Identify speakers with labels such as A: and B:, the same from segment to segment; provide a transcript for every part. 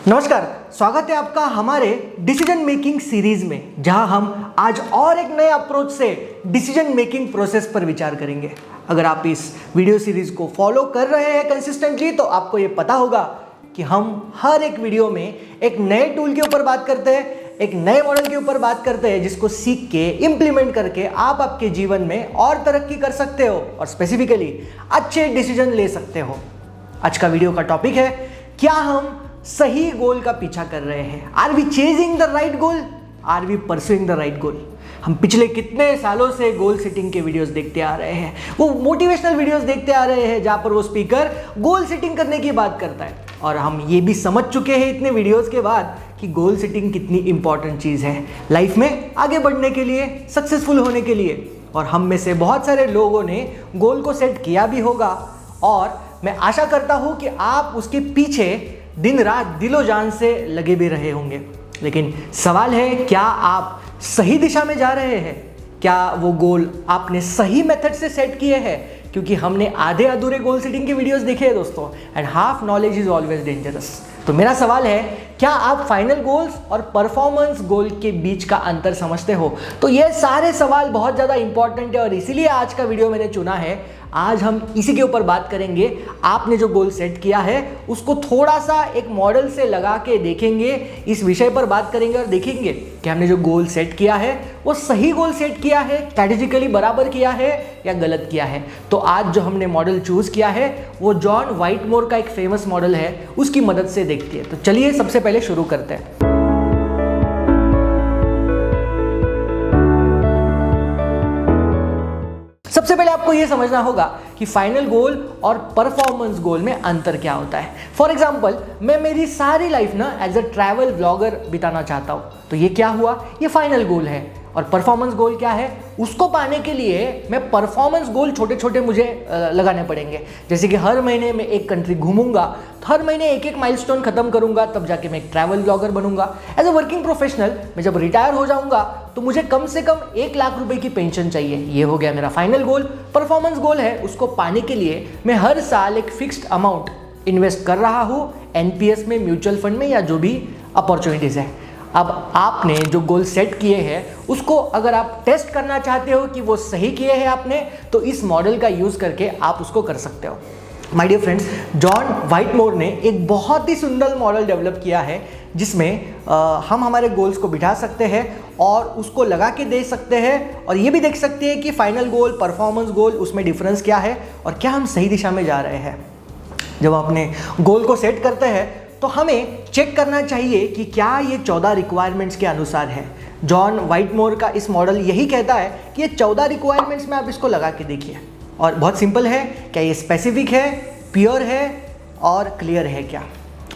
A: नमस्कार, स्वागत है आपका हमारे डिसीजन मेकिंग सीरीज में, जहां हम आज और एक नए अप्रोच से डिसीजन मेकिंग प्रोसेस पर विचार करेंगे। अगर आप इस वीडियो सीरीज को फॉलो कर रहे हैं कंसिस्टेंटली तो आपको ये पता होगा कि हम हर एक वीडियो में एक नए टूल के ऊपर बात करते हैं, एक नए मॉडल के ऊपर बात करते हैं, जिसको सीख के इम्प्लीमेंट करके आप आपके जीवन में और तरक्की कर सकते हो और स्पेसिफिकली अच्छे डिसीजन ले सकते हो। आज का वीडियो का टॉपिक है, क्या हम सही गोल का पीछा कर रहे हैं? Are we chasing the right goal? Are we pursuing the right goal? हम पिछले कितने सालों से गोल सेटिंग के वीडियोस देखते आ रहे हैं, वो मोटिवेशनल वीडियोस देखते आ रहे हैं जहां पर वो स्पीकर गोल सेटिंग करने की बात करता है, और हम ये भी समझ चुके हैं इतने वीडियोस के बाद कि गोल सेटिंग कितनी इंपॉर्टेंट चीज़ है लाइफ में आगे बढ़ने के लिए, सक्सेसफुल होने के लिए। और हम में से बहुत सारे लोगों ने गोल को सेट किया भी होगा, और मैं आशा करता हूँ कि आप उसके पीछे दिन रात दिलो जान से लगे भी रहे होंगे। लेकिन सवाल है, क्या आप सही दिशा में जा रहे हैं? क्या वो गोल आपने सही मेथड से सेट किए हैं? क्योंकि हमने आधे अधूरे गोल सेटिंग के वीडियोस देखे हैं दोस्तों, and half knowledge is always dangerous. तो मेरा सवाल है, क्या आप फाइनल गोल्स और परफॉर्मेंस गोल के बीच का अंतर समझते हो? तो ये सारे सवाल बहुत ज़्यादा इंपॉर्टेंट है और इसीलिए आज का वीडियो मैंने चुना है। आज हम इसी के ऊपर बात करेंगे। आपने जो गोल सेट किया है उसको थोड़ा सा एक मॉडल से लगा के देखेंगे, इस विषय पर बात करेंगे और देखेंगे कि हमने जो गोल सेट किया है वो सही गोल सेट किया है, स्ट्रैटेजिकली बराबर किया है या गलत किया है। तो आज जो हमने मॉडल चूज किया है वो जॉन व्हाइटमोर का एक फेमस मॉडल है, उसकी मदद से देखती है। तो चलिए सबसे पहले शुरू करते हैं। सबसे पहले आपको यह समझना होगा कि फाइनल गोल और परफॉर्मेंस गोल में अंतर क्या होता है। फॉर एग्जाम्पल, मैं मेरी सारी लाइफ ना एज अ ट्रैवल ब्लॉगर बिताना चाहता हूं, तो ये क्या हुआ? ये फाइनल गोल है। और परफॉर्मेंस गोल क्या है? उसको पाने के लिए मैं परफॉर्मेंस गोल छोटे छोटे मुझे लगाने पड़ेंगे। जैसे कि हर महीने मैं एक कंट्री घूमूंगा, तो हर महीने एक एक माइलस्टोन खत्म करूंगा, तब जाके मैं एक ट्रैवल ब्लॉगर बनूंगा। एज अ वर्किंग प्रोफेशनल मैं जब रिटायर हो जाऊंगा तो मुझे कम से कम 1 लाख रुपए की पेंशन चाहिए। ये हो गया मेरा फाइनल गोल। परफॉर्मेंस गोल है, उसको पाने के लिए मैं हर साल एक फिक्स्ड अमाउंट इन्वेस्ट कर रहा हूँ एनपीएस में, म्यूचुअल फंड में, या जो भी अपॉर्चुनिटीज है। अब आपने जो गोल सेट किए हैं उसको अगर आप टेस्ट करना चाहते हो कि वो सही किए हैं आपने, तो इस मॉडल का यूज करके आप उसको कर सकते हो। My dear friends, John Whitmore ने एक बहुत ही सुंदर मॉडल डेवलप किया है जिसमें हम हमारे गोल्स को बिठा सकते हैं और उसको लगा के दे सकते हैं, और ये भी देख सकते हैं कि फाइनल गोल, परफॉर्मेंस गोल, उसमें डिफरेंस क्या है और क्या हम सही दिशा में जा रहे हैं। जब हम अपने गोल को सेट करते हैं तो हमें चेक करना चाहिए कि क्या ये 14 रिक्वायरमेंट्स के अनुसार है। जॉन व्हाइटमोर का इस मॉडल यही कहता है कि ये 14 रिक्वायरमेंट्स में आप इसको लगा के देखिए, और बहुत सिंपल है। क्या ये स्पेसिफिक है, प्योर है और क्लियर है क्या?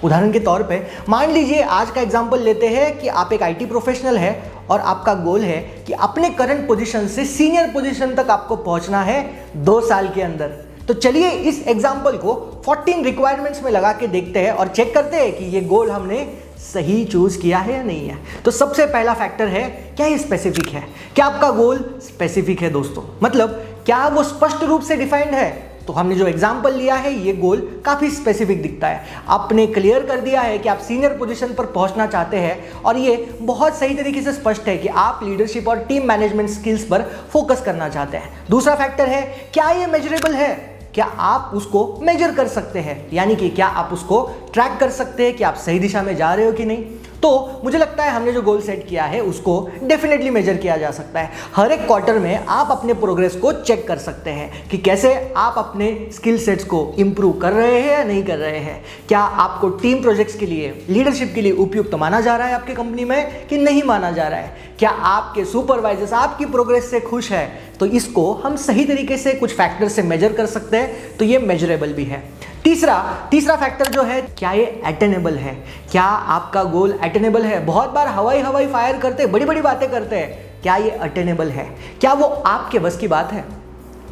A: उदाहरण के तौर पे मान लीजिए, आज का एग्जांपल लेते हैं कि आप एक आईटी प्रोफेशनल है और आपका गोल है कि अपने करंट पोजीशन से सीनियर पोजीशन तक आपको पहुंचना है 2 साल के अंदर। तो चलिए इस एग्जाम्पल को 14 रिक्वायरमेंट्स में लगा के देखते हैं और चेक करते हैं कि ये गोल हमने सही चूज किया है या नहीं है। तो सबसे पहला फैक्टर है, क्या ये स्पेसिफिक है? क्या आपका गोल स्पेसिफिक है दोस्तों? मतलब क्या वो स्पष्ट रूप से डिफाइंड है? तो हमने जो एग्जाम्पल लिया है ये गोल काफ़ी स्पेसिफिक दिखता है। आपने क्लियर कर दिया है कि आप सीनियर पोजीशन पर पहुंचना चाहते हैं, और ये बहुत सही तरीके से स्पष्ट है कि आप लीडरशिप और टीम मैनेजमेंट स्किल्स पर फोकस करना चाहते हैं। दूसरा फैक्टर है, क्या ये मेजरेबल है? क्या आप उसको मेजर कर सकते हैं, यानी कि क्या आप उसको ट्रैक कर सकते हैं कि आप सही दिशा में जा रहे हो कि नहीं? तो मुझे लगता है हमने जो गोल सेट किया है उसको डेफिनेटली मेजर किया जा सकता है। हर एक क्वार्टर में आप अपने प्रोग्रेस को चेक कर सकते हैं कि कैसे आप अपने स्किल सेट्स को इंप्रूव कर रहे हैं या नहीं कर रहे हैं। क्या आपको टीम प्रोजेक्ट्स के लिए, लीडरशिप के लिए उपयुक्त माना जा रहा है आपके कंपनी में कि नहीं माना जा रहा है? क्या आपके सुपरवाइजर्स आपकी प्रोग्रेस से खुश है? तो इसको हम सही तरीके से कुछ फैक्टर से मेजर कर सकते हैं, तो ये मेजरेबल भी है। तीसरा फैक्टर जो है, क्या ये अटेनेबल है? क्या आपका गोल अटेनेबल है? बहुत बार हवाई फायर करते, बड़ी बड़ी बातें करते हैं, क्या ये अटेनेबल है? क्या वो आपके बस की बात है?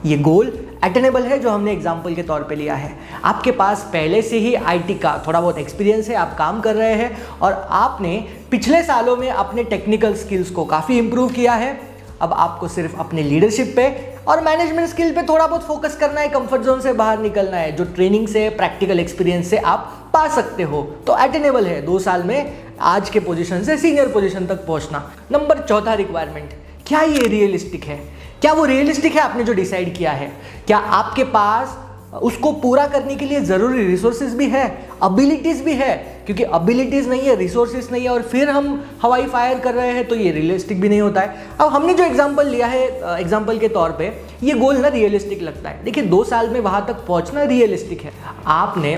A: ये गोल अटेनेबल है जो हमने एग्जाम्पल के तौर पे लिया है। आपके पास पहले से ही आईटी का थोड़ा बहुत एक्सपीरियंस है, आप काम कर रहे हैं और आपने पिछले सालों में अपने टेक्निकल स्किल्स को काफ़ी इंप्रूव किया है। अब आपको सिर्फ अपने लीडरशिप पे और मैनेजमेंट स्किल पे थोड़ा बहुत फोकस करना है, कंफर्ट जोन से बाहर निकलना है, जो ट्रेनिंग से, प्रैक्टिकल एक्सपीरियंस से आप पा सकते हो, तो अटेनेबल है 2 साल में आज के पोजीशन से सीनियर पोजीशन तक पहुंचना। नंबर चौथा रिक्वायरमेंट, क्या ये रियलिस्टिक है? क्या वो रियलिस्टिक है आपने जो डिसाइड किया है? क्या आपके पास उसको पूरा करने के लिए ज़रूरी रिसोर्सेज भी है, एबिलिटीज़ भी है? क्योंकि एबिलिटीज़ नहीं है, रिसोर्सेज नहीं है और फिर हम हवाई फायर कर रहे हैं तो ये रियलिस्टिक भी नहीं होता है। अब हमने जो एग्जांपल लिया है, एग्जांपल के तौर पे ये गोल ना रियलिस्टिक लगता है। देखिए 2 साल में वहाँ तक पहुँचना रियलिस्टिक है। आपने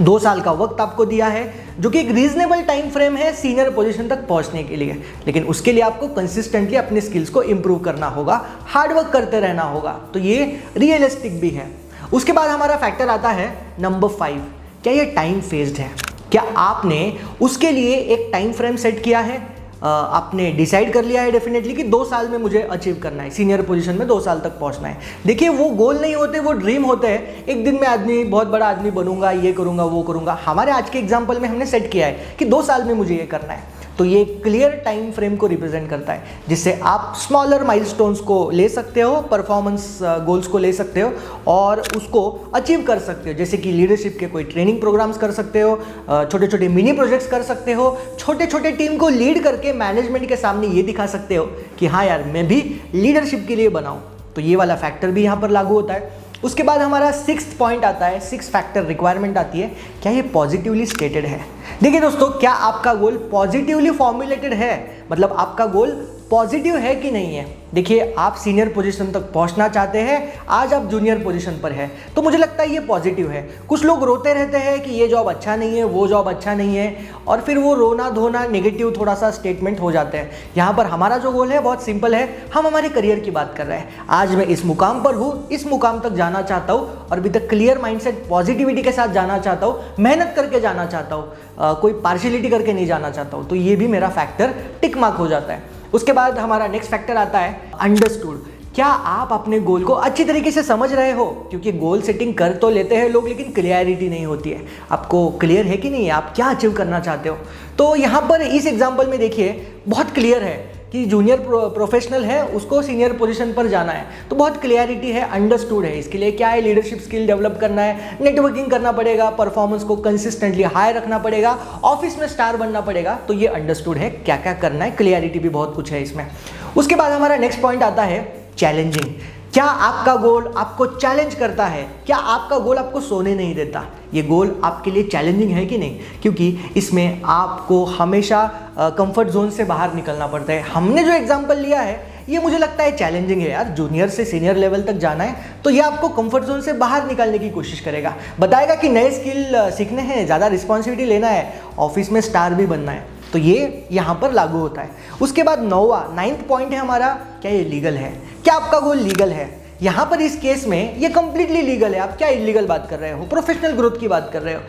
A: 2 साल का वक्त आपको दिया है जो कि एक रीजनेबल टाइम फ्रेम है सीनियर पोजीशन तक पहुंचने के लिए, लेकिन उसके लिए आपको कंसिस्टेंटली अपने स्किल्स को इंप्रूव करना होगा, हार्डवर्क करते रहना होगा, तो ये रियलिस्टिक भी है। उसके बाद हमारा फैक्टर आता है नंबर 5, क्या ये टाइम फेज्ड है? क्या आपने उसके लिए एक टाइम फ्रेम सेट किया है? आपने डिसाइड कर लिया है डेफिनेटली कि 2 साल में मुझे अचीव करना है, सीनियर पोजीशन में 2 साल तक पहुंचना है। देखिए वो गोल नहीं होते, वो ड्रीम होते हैं। एक दिन में आदमी बहुत बड़ा आदमी बनूंगा, ये करूंगा वो करूंगा। हमारे आज के एग्जाम्पल में हमने सेट किया है कि 2 साल में मुझे ये करना है, तो ये क्लियर टाइम फ्रेम को रिप्रेजेंट करता है, जिससे आप स्मॉलर माइलस्टोन्स को ले सकते हो, परफॉर्मेंस गोल्स को ले सकते हो और उसको अचीव कर सकते हो। जैसे कि लीडरशिप के कोई ट्रेनिंग प्रोग्राम्स कर सकते हो, छोटे छोटे मिनी प्रोजेक्ट्स कर सकते हो, छोटे छोटे टीम को लीड करके मैनेजमेंट के सामने ये दिखा सकते हो कि हाँ यार मैं भी लीडरशिप के लिए बनाऊँ, तो ये वाला फैक्टर भी यहाँ पर लागू होता है। उसके बाद हमारा 6th पॉइंट आता है, 6th फैक्टर रिक्वायरमेंट आती है, क्या ये पॉजिटिवली स्टेटेड है? देखिए दोस्तों, क्या आपका गोल पॉजिटिवली फॉर्मुलेटेड है? मतलब आपका गोल पॉजिटिव है कि नहीं है? देखिए आप सीनियर पोजीशन तक पहुंचना चाहते हैं, आज आप जूनियर पोजीशन पर है, तो मुझे लगता है ये पॉजिटिव है। कुछ लोग रोते रहते हैं कि ये जॉब अच्छा नहीं है, वो जॉब अच्छा नहीं है, और फिर वो रोना धोना नेगेटिव थोड़ा सा स्टेटमेंट हो जाते हैं। यहाँ पर हमारा जो गोल है बहुत सिंपल है, हम हमारे करियर की बात कर रहे हैं। आज मैं इस मुकाम पर हूँ, इस मुकाम तक जाना चाहता हूँ और विद क्लियर माइंडसेट पॉजिटिविटी के साथ जाना चाहता हूँ, मेहनत करके जाना चाहता हूँ, कोई पार्शियलिटी करके नहीं जाना चाहता हूँ, तो ये भी मेरा फैक्टर टिक मार्क हो जाता है। उसके बाद हमारा नेक्स्ट फैक्टर आता है अंडरस्टूड। क्या आप अपने गोल को अच्छी तरीके से समझ रहे हो? क्योंकि गोल सेटिंग कर तो लेते हैं लोग, लेकिन क्लियरिटी नहीं होती है। आपको क्लियर है कि नहीं है आप क्या अचीव करना चाहते हो? तो यहाँ पर इस एग्जाम्पल में देखिए बहुत क्लियर है कि जूनियर प्रोफेशनल है, उसको सीनियर पोजीशन पर जाना है, तो बहुत क्लियरिटी है, अंडरस्टूड है। इसके लिए क्या है, लीडरशिप स्किल डेवलप करना है, नेटवर्किंग करना पड़ेगा, परफॉर्मेंस को कंसिस्टेंटली हाई रखना पड़ेगा, ऑफिस में स्टार बनना पड़ेगा, तो ये अंडरस्टूड है क्या क्या करना है, क्लियरिटी भी बहुत कुछ है इसमें। उसके बाद हमारा नेक्स्ट पॉइंट आता है चैलेंजिंग। क्या आपका गोल आपको चैलेंज करता है? क्या आपका गोल आपको सोने नहीं देता? ये गोल आपके लिए चैलेंजिंग है कि नहीं? क्योंकि इसमें आपको हमेशा कंफर्ट जोन से बाहर निकलना पड़ता है। हमने जो एग्जांपल लिया है ये मुझे लगता है चैलेंजिंग है यार। जूनियर से सीनियर लेवल तक जाना है तो ये आपको कंफर्ट जोन से बाहर निकालने की कोशिश करेगा, बताएगा कि नए स्किल सीखने हैं, ज़्यादा रिस्पॉन्सिबिलिटी लेना है, ऑफिस में स्टार भी बनना है, तो ये यहाँ पर लागू होता है। उसके बाद 9th पॉइंट है हमारा, क्या ये लीगल है? क्या आपका गोल लीगल है? यहाँ पर इस केस में ये कंप्लीटली लीगल है। आप क्या इलीगल बात कर रहे हो? प्रोफेशनल ग्रोथ की बात कर रहे हो।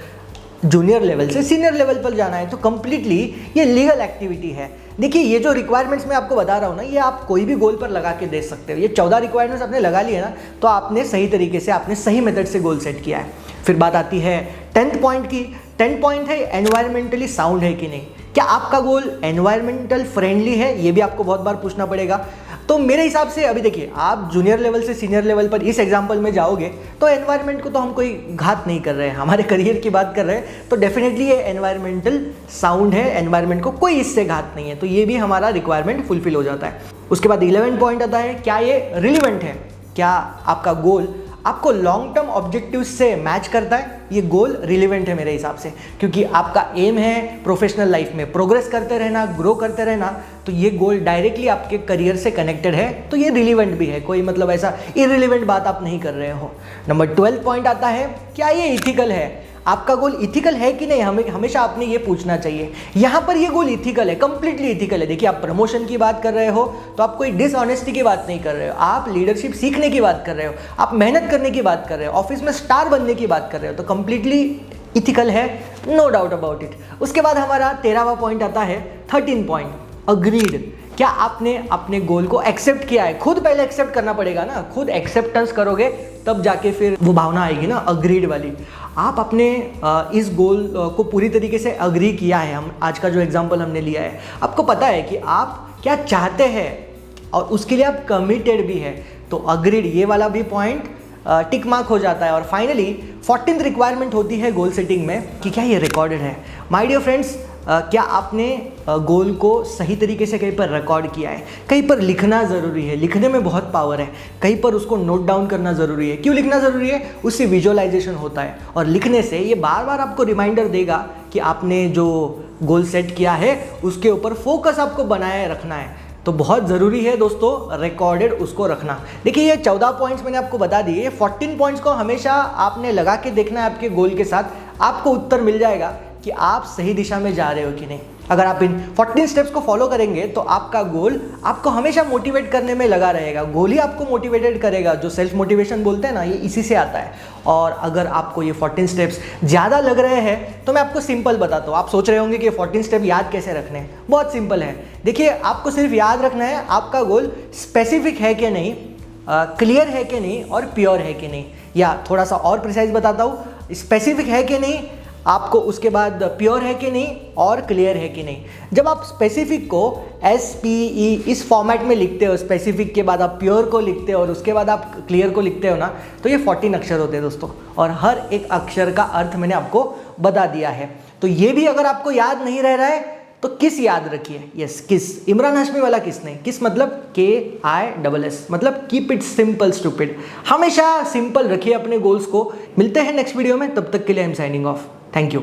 A: जूनियर लेवल से सीनियर लेवल पर जाना है तो कंप्लीटली ये लीगल एक्टिविटी है। देखिए ये जो रिक्वायरमेंट्स मैं आपको बता रहा हूँ ना, ये आप कोई भी गोल पर लगा के दे सकते हो। ये 14 रिक्वायरमेंट्स आपने लगा लिए ना, तो आपने सही तरीके से, आपने सही मेथड से गोल सेट किया है। फिर बात आती है 10th पॉइंट की। 10th पॉइंट है एनवायरमेंटली साउंड है कि नहीं। क्या आपका गोल एनवायरमेंटल फ्रेंडली है? ये भी आपको बहुत बार पूछना पड़ेगा। तो मेरे हिसाब से अभी देखिए, आप जूनियर लेवल से सीनियर लेवल पर इस एग्जांपल में जाओगे तो एनवायरनमेंट को तो हम कोई घात नहीं कर रहे हैं, हमारे करियर की बात कर रहे हैं, तो डेफिनेटली ये एनवायरमेंटल साउंड है, एनवायरनमेंट को कोई इससे घात नहीं है, तो ये भी हमारा रिक्वायरमेंट फुलफिल हो जाता है। उसके बाद 11 पॉइंट आता है, क्या ये रिलीवेंट है? क्या आपका गोल आपको लॉन्ग टर्म ऑब्जेक्टिव्स से मैच करता है? ये गोल रिलेवेंट है मेरे हिसाब से, क्योंकि आपका एम है प्रोफेशनल लाइफ में प्रोग्रेस करते रहना, ग्रो करते रहना, तो ये गोल डायरेक्टली आपके करियर से कनेक्टेड है, तो ये रिलेवेंट भी है, कोई मतलब ऐसा इररिलेवेंट बात आप नहीं कर रहे हो। नंबर 12 पॉइंट आता है, क्या ये इथिकल है? आपका गोल इथिकल है कि नहीं, हमेशा आपने ये पूछना चाहिए। यहाँ पर ये गोल इथिकल है, कंप्लीटली इथिकल है। देखिए आप प्रमोशन की बात कर रहे हो तो आप कोई डिसऑनेस्टी की बात नहीं कर रहे हो, आप लीडरशिप सीखने की बात कर रहे हो, आप मेहनत करने की बात कर रहे हो, ऑफिस में स्टार बनने की बात कर रहे हो, तो कंप्लीटली इथिकल है, नो डाउट अबाउट इट। उसके बाद हमारा 13वां पॉइंट आता है 13 पॉइंट, अग्रीड। क्या आपने अपने गोल को एक्सेप्ट किया है? खुद पहले एक्सेप्ट करना पड़ेगा ना, खुद एक्सेप्टेंस करोगे तब जाके फिर वो भावना आएगी ना अग्रीड वाली। आप अपने इस गोल को पूरी तरीके से अग्री किया है। हम आज का जो एग्जांपल हमने लिया है, आपको पता है कि आप क्या चाहते हैं और उसके लिए आप कमिटेड भी है, तो अग्रीड ये वाला भी पॉइंट टिक मार्क हो जाता है। और फाइनली 14th रिक्वायरमेंट होती है गोल सेटिंग में कि क्या ये रिकॉर्डेड है। माय डियर फ्रेंड्स, क्या आपने गोल को सही तरीके से कहीं पर रिकॉर्ड किया है? कहीं पर लिखना ज़रूरी है, लिखने में बहुत पावर है। कहीं पर उसको नोट डाउन करना ज़रूरी है। क्यों लिखना ज़रूरी है? उससे विजुअलाइजेशन होता है और लिखने से ये बार बार आपको रिमाइंडर देगा कि आपने जो गोल सेट किया है उसके ऊपर फोकस आपको बनाए रखना है। तो बहुत ज़रूरी है दोस्तों रिकॉर्डेड उसको रखना। देखिए, ये 14 पॉइंट्स मैंने आपको बता दिए। 14 पॉइंट्स को हमेशा आपने लगा के देखना है आपके गोल के साथ, आपको उत्तर मिल जाएगा कि आप सही दिशा में जा रहे हो कि नहीं। अगर आप इन 14 स्टेप्स को फॉलो करेंगे तो आपका गोल आपको हमेशा मोटिवेट करने में लगा रहेगा। गोल ही आपको मोटिवेटेड करेगा। जो सेल्फ मोटिवेशन बोलते हैं ना, ये इसी से आता है। और अगर आपको ये 14 स्टेप्स ज़्यादा लग रहे हैं तो मैं आपको सिंपल बताता हूँ। आप सोच रहे होंगे कि 14 स्टेप याद कैसे रखने हैं। बहुत सिंपल है। देखिए, आपको सिर्फ याद रखना है आपका गोल स्पेसिफिक है कि नहीं, क्लियर है कि नहीं और प्योर है कि नहीं। या थोड़ा सा और प्रिसाइज बताता हूँ, स्पेसिफिक है कि नहीं, आपको उसके बाद प्योर है कि नहीं और क्लियर है कि नहीं। जब आप स्पेसिफिक को SPE इस फॉर्मेट में लिखते हो, स्पेसिफिक के बाद आप प्योर को लिखते हो और उसके बाद आप क्लियर को लिखते हो ना, तो ये 14 अक्षर होते हैं दोस्तों। और हर एक अक्षर का अर्थ मैंने आपको बता दिया है। तो ये भी अगर आपको याद नहीं रह रहा है तो किस याद रखिए। यस, किस। इमरान हाशमी वाला किस नहीं। किस मतलब KISS, मतलब कीप इट सिंपल स्टूपिड। हमेशा सिंपल रखिए अपने गोल्स को। मिलते हैं नेक्स्ट वीडियो में, तब तक के लिए I am signing off. Thank you.